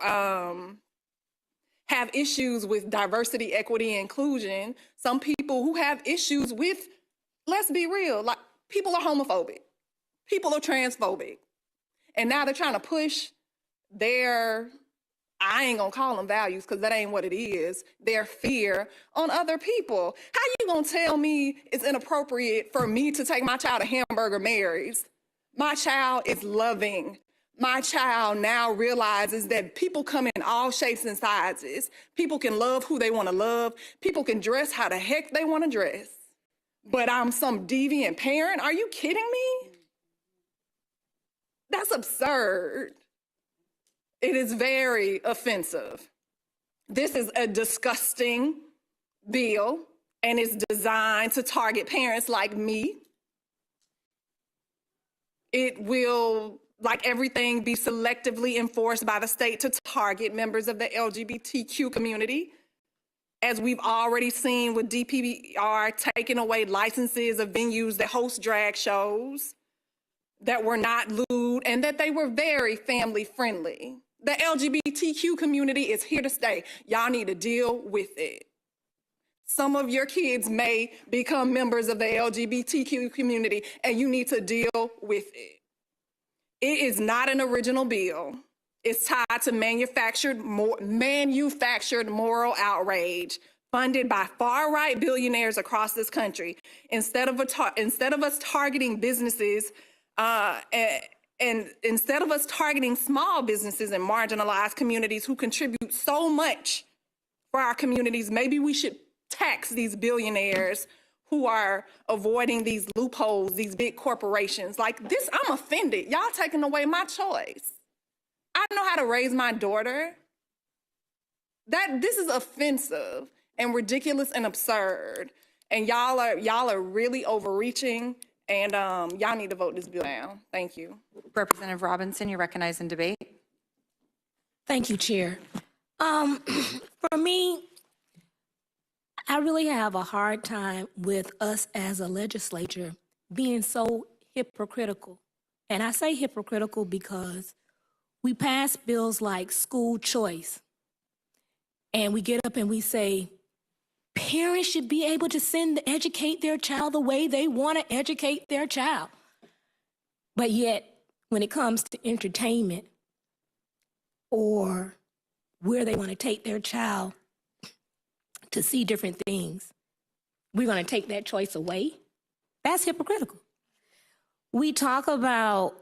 have issues with diversity, equity, and inclusion, some people who have issues with, let's be real, like, people are homophobic, people are transphobic, and now they're trying to push their, I ain't gonna call them values because that ain't what it is, their fear on other people. How you gonna tell me it's inappropriate for me to take my child to Hamburger Mary's? My child is loving. My child now realizes that people come in all shapes and sizes. People can love who they want to love. People can dress how the heck they want to dress. But I'm some deviant parent? Are you kidding me? That's absurd. It is very offensive. This is a disgusting bill, and it's designed to target parents like me. It will, like everything, be selectively enforced by the state to target members of the LGBTQ community. As we've already seen with DPR taking away licenses of venues that host drag shows that were not lewd and that they were very family friendly. The LGBTQ community is here to stay. Y'all need to deal with it. Some of your kids may become members of the LGBTQ community, and you need to deal with it. It is not an original bill. is tied to manufactured moral outrage funded by far-right billionaires across this country. Instead of us targeting businesses and instead of us targeting small businesses and marginalized communities who contribute so much for our communities, maybe we should tax these billionaires who are avoiding these loopholes, these big corporations. Like this, I'm offended. Y'all taking away my choice. I know how to raise my daughter. This is offensive and ridiculous and absurd. And y'all are really overreaching, and y'all need to vote this bill down. Thank you. Representative Robinson, you're recognized in debate. Thank you, Chair. For me, I really have a hard time with us as a legislature being so hypocritical. And I say hypocritical because we pass bills like school choice, and we get up and we say, parents should be able to educate their child the way they want to educate their child. But yet, when it comes to entertainment or where they want to take their child to see different things, we're going to take that choice away. That's hypocritical. We talk about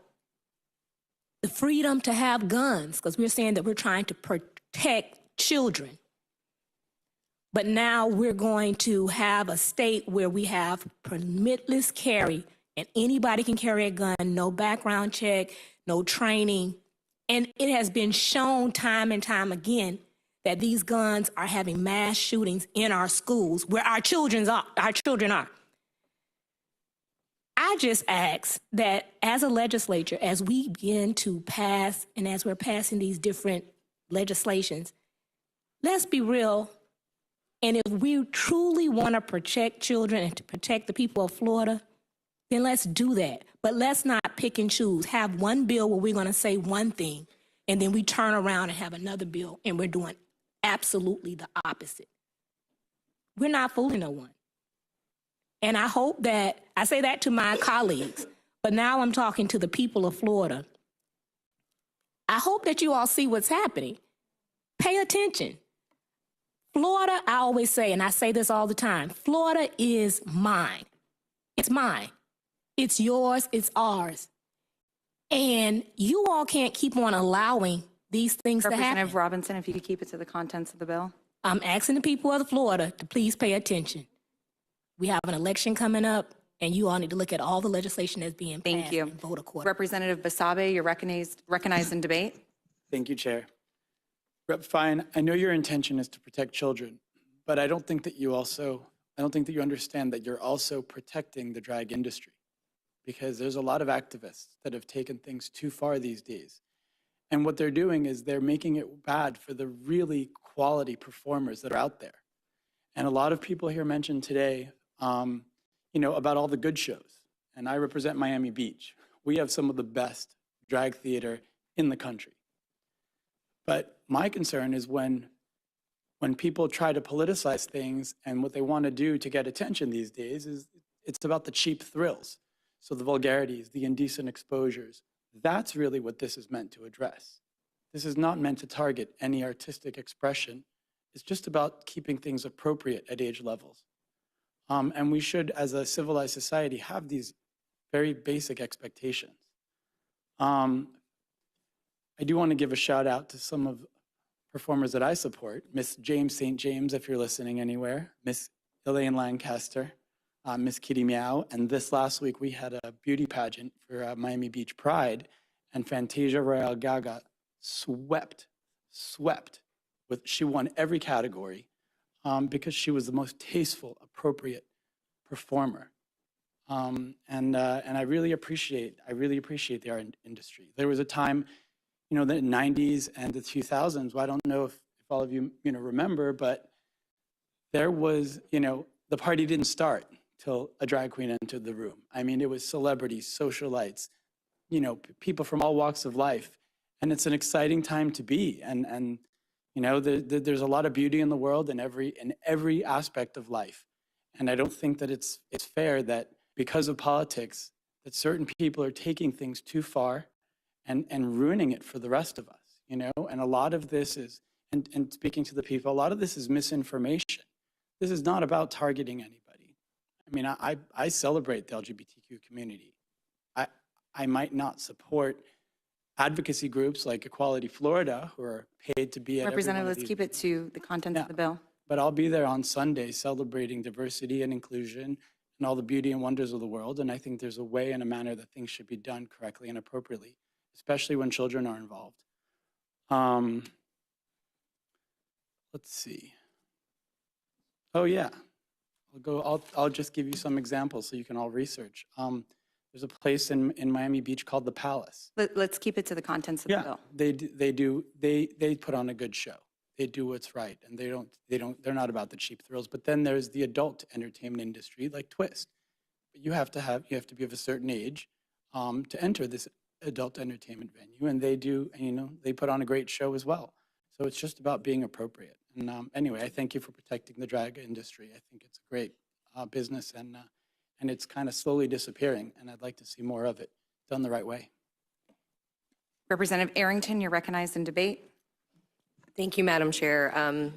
the freedom to have guns because we're saying that we're trying to protect children. But now we're going to have a state where we have permitless carry and anybody can carry a gun, no background check, no training. And it has been shown time and time again that these guns are having mass shootings in our schools where our children are. I just ask that as a legislature, as we begin to pass and as we're passing these different legislations, let's be real. And if we truly want to protect children and to protect the people of Florida, then let's do that. But let's not pick and choose. Have one bill where we're going to say one thing, and then we turn around and have another bill, and we're doing absolutely the opposite. We're not fooling no one. And I hope that, I say that to my colleagues, but now I'm talking to the people of Florida. I hope that you all see what's happening. Pay attention. Florida, I always say, and I say this all the time, Florida is mine. It's mine. It's yours. It's ours. And you all can't keep on allowing these things to happen. Representative Robinson, if you could keep it to the contents of the bill. I'm asking the people of Florida to please pay attention. We have an election coming up, and you all need to look at all the legislation that's being passed and vote accordingly. Representative Basabe, you're recognized in debate. Thank you, Chair. Rep. Fine, I know your intention is to protect children, but I don't think that you understand that you're also protecting the drag industry, because there's a lot of activists that have taken things too far these days. And what they're doing is they're making it bad for the really quality performers that are out there. And a lot of people here mentioned today, about all the good shows. And I represent Miami Beach. We have some of the best drag theater in the country. But my concern is when people try to politicize things, and what they want to do to get attention these days is it's about the cheap thrills. So the vulgarities, the indecent exposures, that's really what this is meant to address. This is not meant to target any artistic expression. It's just about keeping things appropriate at age levels. And we should, as a civilized society, have these very basic expectations. I do want to give a shout out to some of performers that I support. Miss James St. James, if you're listening anywhere, Miss Elaine Lancaster, Miss Kitty Meow, and this last week we had a beauty pageant for Miami Beach Pride, and Fantasia Royale Gaga swept. She won every category because she was the most tasteful, appropriate performer. And I really appreciate the art industry. There was a time, the 90s and the 2000s, well, I don't know if all of you, remember, but there was, the party didn't start till a drag queen entered the room. I mean, it was celebrities, socialites, people from all walks of life. And it's an exciting time to be. And there's a lot of beauty in the world in every aspect of life. And I don't think that it's fair that because of politics, that certain people are taking things too far and ruining it for the rest of us. you know, and a lot of this is, and speaking to the people, a lot of this is misinformation. This is not about targeting anybody. I mean, I celebrate the LGBTQ community. I might not support advocacy groups like Equality Florida, who are paid to be at every one Representative, of let's these keep it to the contents of the bill. But I'll be there on Sunday celebrating diversity and inclusion and all the beauty and wonders of the world. And I think there's a way and a manner that things should be done correctly and appropriately, especially when children are involved. Let's see. Oh yeah, I'll just give you some examples so you can all research. There's a place in Miami Beach called the Palace. Let's keep it to the contents of the bill. They put on a good show. They do what's right, and they're not about the cheap thrills. But then there's the adult entertainment industry like Twist. But you have to be of a certain age to enter this adult entertainment venue, and they do, you know, they put on a great show as well. So it's just about being appropriate. And anyway, I thank you for protecting the drag industry. I think it's a great business, and it's kind of slowly disappearing, and I'd like to see more of it done the right way. Representative Arrington, you're recognized in debate. Thank you, Madam Chair.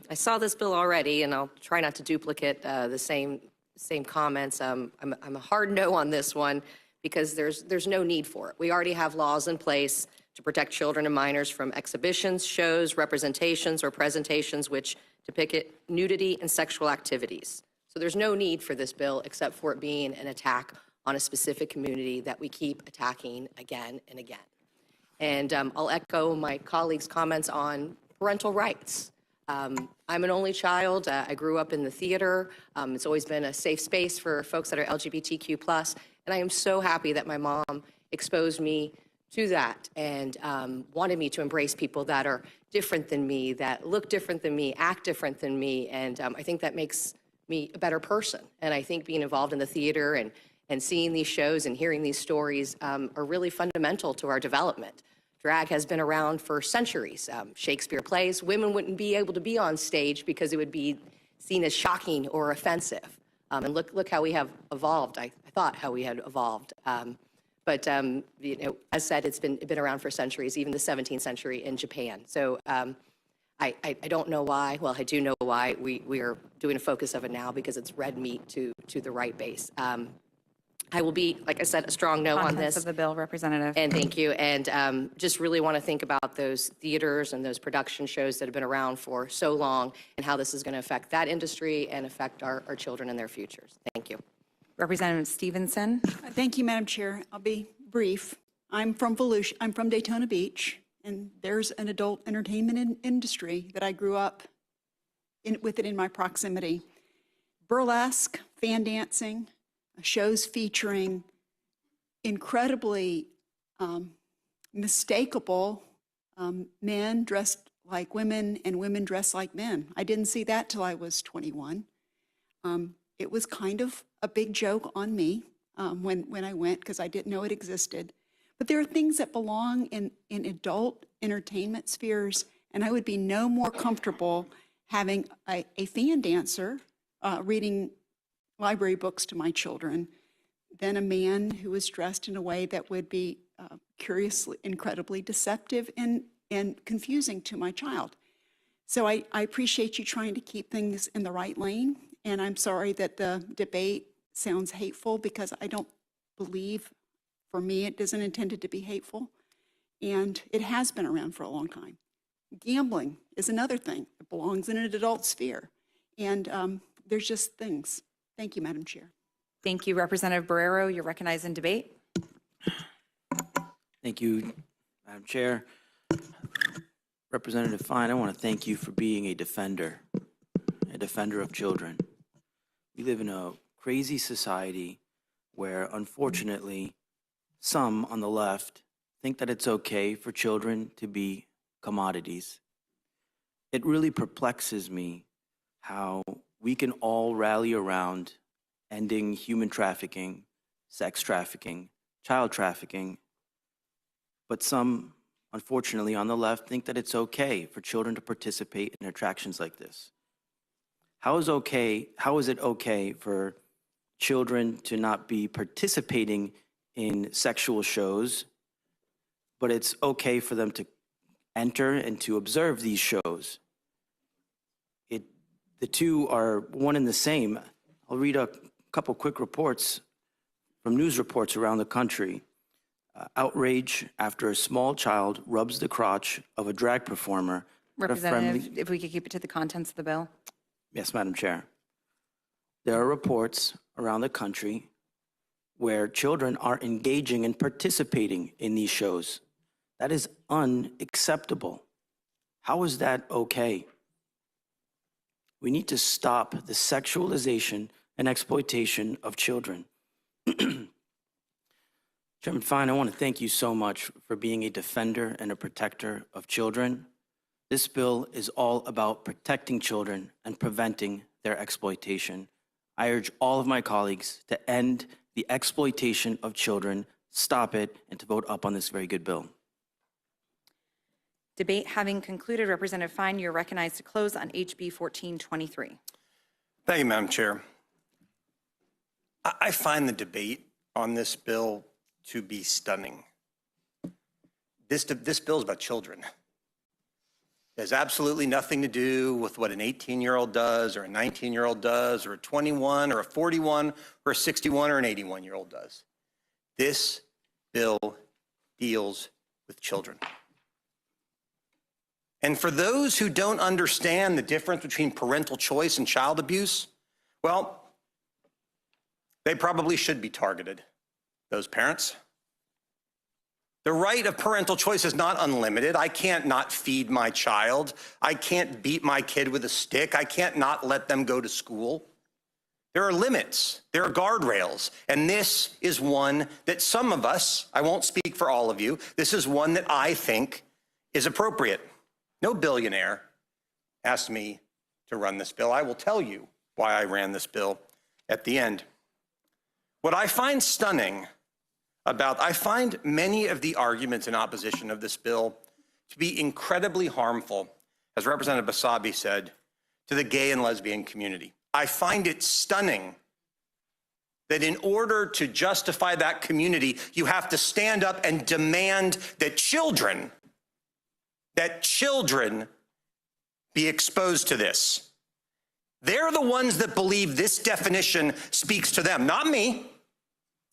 I saw this bill already, and I'll try not to duplicate the same comments. I'm a hard no on this one because there's no need for it. We already have laws in place to protect children and minors from exhibitions, shows, representations, or presentations which depict nudity and sexual activities. So there's no need for this bill except for it being an attack on a specific community that we keep attacking again and again. And I'll echo my colleagues' comments on parental rights. I'm an only child. I grew up in the theater. It's always been a safe space for folks that are LGBTQ+. And I am so happy that my mom exposed me to that and wanted me to embrace people that are different than me, that look different than me, act different than me. And I think that makes me a better person. And I think being involved in the theater and seeing these shows and hearing these stories are really fundamental to our development. Drag has been around for centuries. Shakespeare plays, women wouldn't be able to be on stage because it would be seen as shocking or offensive. And look how we have evolved. I thought how we had evolved. But you know, as said, it's been around for centuries, even the 17th century in Japan. So I don't know why. Well, I do know why we are doing a focus of it now because it's red meat to the right base. I will be, like I said, a strong no on Contents this. of the bill, Representative. And thank you. And just really want to think about those theaters and those production shows that have been around for so long and how this is going to affect that industry and affect our children and their futures. Thank you. Representative Stevenson. Thank you, Madam Chair. I'll be brief. I'm from Daytona Beach, and there's an adult entertainment industry that I grew up with it in my proximity. Burlesque, fan dancing, shows featuring incredibly mistakable men dressed like women and women dressed like men. I didn't see that till I was 21. It was kind of a big joke on me when I went because I didn't know it existed. But there are things that belong in adult entertainment spheres, and I would be no more comfortable having a fan dancer reading library books to my children than a man who was dressed in a way that would be curiously, incredibly deceptive and confusing to my child. So I appreciate you trying to keep things in the right lane, and I'm sorry that the debate sounds hateful because I don't believe, for me, it isn't intended to be hateful, and it has been around for a long time. Gambling is another thing. It belongs in an adult sphere, and there's just things. Thank you, Madam Chair. Thank you, Representative Barrero. You're recognized in debate. Thank you, Madam Chair. Representative Fine, I want to thank you for being a defender of children. We live in a crazy society where, unfortunately, some on the left think that it's okay for children to be commodities. It really perplexes me how we can all rally around ending human trafficking, sex trafficking, child trafficking, but some, unfortunately, on the left think that it's okay for children to participate in attractions like this. How is it okay for children to not be participating in sexual shows, but it's okay for them to enter and to observe these shows. The two are one and the same. I'll read a couple quick reports from news reports around the country. Outrage after a small child rubs the crotch of a drag performer. at a friendly- Representative, if we could keep it to the contents of the bill. Yes, Madam Chair. There are reports around the country where children are engaging and participating in these shows. That is unacceptable. How is that okay? We need to stop the sexualization and exploitation of children. Chairman Fine, I want to thank you so much for being a defender and a protector of children. This bill is all about protecting children and preventing their exploitation. I urge all of my colleagues to end the exploitation of children, stop it, and to vote up on this very good bill. Debate having concluded, Representative Fine, you're recognized to close on HB 1423. Thank you, Madam Chair. I find the debate on this bill to be stunning. This bill is about children. It has absolutely nothing to do with what an 18-year-old does or a 19-year-old does or a 21 or a 41 or a 61 or an 81-year-old does. This bill deals with children. And for those who don't understand the difference between parental choice and child abuse, well, they probably should be targeted, those parents. The right of parental choice is not unlimited. I can't not feed my child. I can't beat my kid with a stick. I can't not let them go to school. There are limits. There are guardrails. And this is one that some of us, I won't speak for all of you, this is one that I think is appropriate. No billionaire asked me to run this bill. I will tell you why I ran this bill at the end. What I find stunning I find many of the arguments in opposition of this bill to be incredibly harmful, as Representative Basabi said, to the gay and lesbian community. I find it stunning that in order to justify that community, you have to stand up and demand that children be exposed to this. They're the ones that believe this definition speaks to them, not me.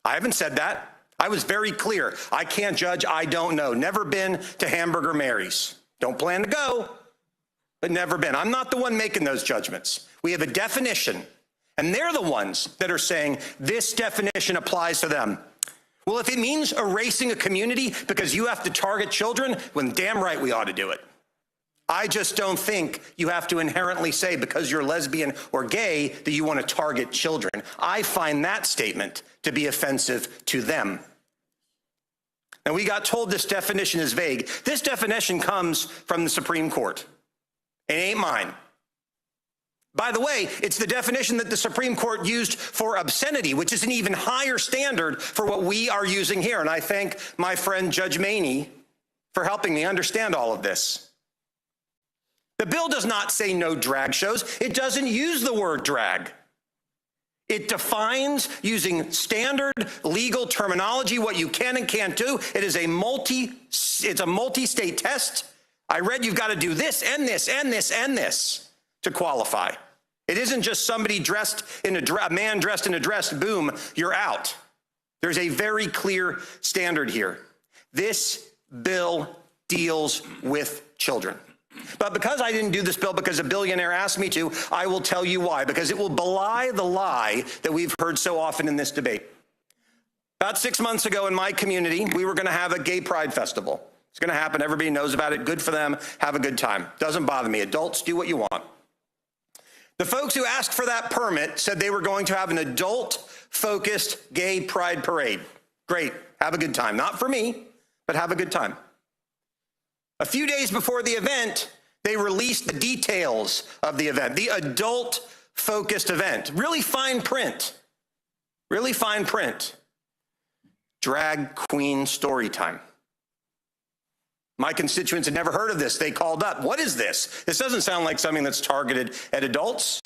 I haven't said that. I was very clear. I can't judge. I don't know. Never been to Hamburger Mary's. Don't plan to go, but never been. I'm not the one making those judgments. We have a definition, and they're the ones that are saying this definition applies to them. Well, if it means erasing a community because you have to target children, well, damn right we ought to do it. I just don't think you have to inherently say because you're lesbian or gay that you want to target children. I find that statement to be offensive to them. And we got told this definition is vague. This definition comes from the Supreme Court. It ain't mine. By the way, it's the definition that the Supreme Court used for obscenity, which is an even higher standard for what we are using here. And I thank my friend Judge Maney for helping me understand all of this. The bill does not say no drag shows. It doesn't use the word drag. It defines using standard legal terminology what you can and can't do. It is it's a multi-state test. I read you've got to do this and this and this and this to qualify. It isn't just somebody dressed in a man dressed in a dress, boom, you're out. There's a very clear standard here. This bill deals with children. But because I didn't do this bill because a billionaire asked me to, I will tell you why, because it will belie the lie that we've heard so often in this debate. About 6 months ago in my community, we were going to have a gay pride festival. It's going to happen. Everybody knows about it. Good for them. Have a good time. Doesn't bother me. Adults, do what you want. The folks who asked for that permit said they were going to have an adult-focused gay pride parade. Great. Have a good time. Not for me, but have a good time. A few days before the event, they released the details of the event, the adult-focused event. Really fine print. Really fine print. Drag queen story time. My constituents had never heard of this. They called up. What is this? This doesn't sound like something that's targeted at adults.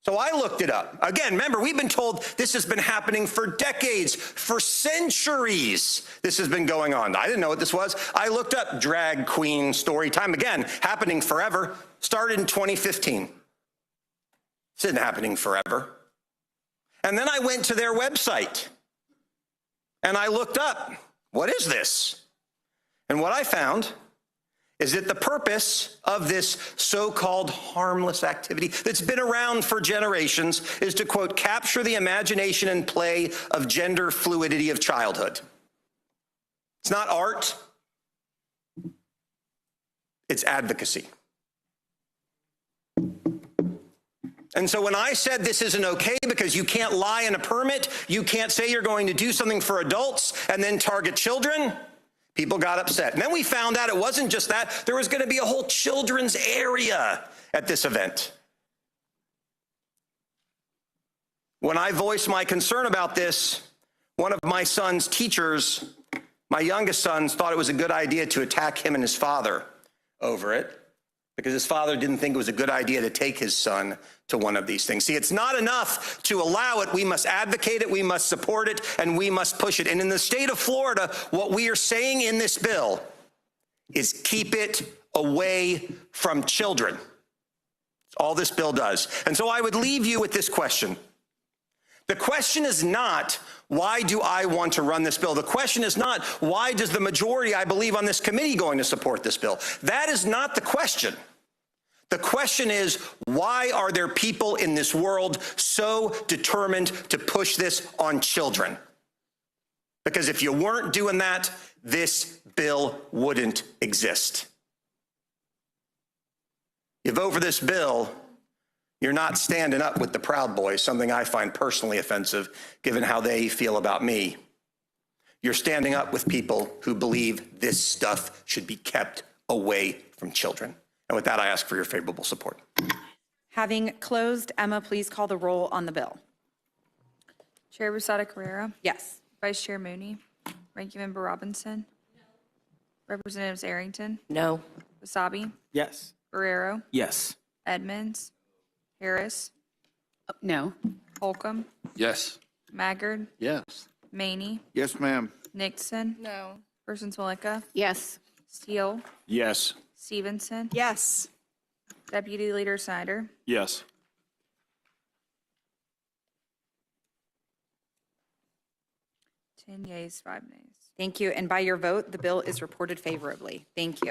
So I looked it up. Again, remember, we've been told this has been happening for decades, for centuries. This has been going on. I didn't know what this was. I looked up drag queen story time. Again, happening forever. Started in 2015. This isn't happening forever. And then I went to their website and I looked up, what is this? And what I found is that the purpose of this so-called harmless activity that's been around for generations is to, quote, capture the imagination and play of gender fluidity of childhood. It's not art, it's advocacy. And so when I said this isn't okay because you can't lie in a permit, you can't say you're going to do something for adults and then target children, people got upset. And then we found out it wasn't just that. There was going to be a whole children's area at this event. When I voiced my concern about this, one of my son's teachers, my youngest son, thought it was a good idea to attack him and his father over it because his father didn't think it was a good idea to take his son to one of these things. See, it's not enough to allow it. We must advocate it, we must support it, and we must push it. And in the state of Florida, what we are saying in this bill is keep it away from children. That's all this bill does. And so I would leave you with this question. The question is not, why do I want to run this bill? The question is not, why does the majority, I believe, on this committee going to support this bill? That is not the question. The question is, why are there people in this world so determined to push this on children? Because if you weren't doing that, this bill wouldn't exist. You vote for this bill, you're not standing up with the Proud Boys, something I find personally offensive given how they feel about me. You're standing up with people who believe this stuff should be kept away from children. And with that, I ask for your favorable support. Having closed, Emma, please call the roll on the bill. Chair Busada Carrera? Yes. Vice Chair Mooney? Ranking Member Robinson? No. Representatives Arrington? No. Wasabi? Yes. Barrero? Yes. Edmonds? Harris? No. Holcomb? Yes. Maggard? Yes. Maney? Yes, ma'am. Nixon? No. Persons Malika? Yes. Steele? Yes. Stevenson? Yes. Deputy Leader Snyder? Yes. 10 yeas, 5 nays. Thank you. And by your vote, the bill is reported favorably. Thank you.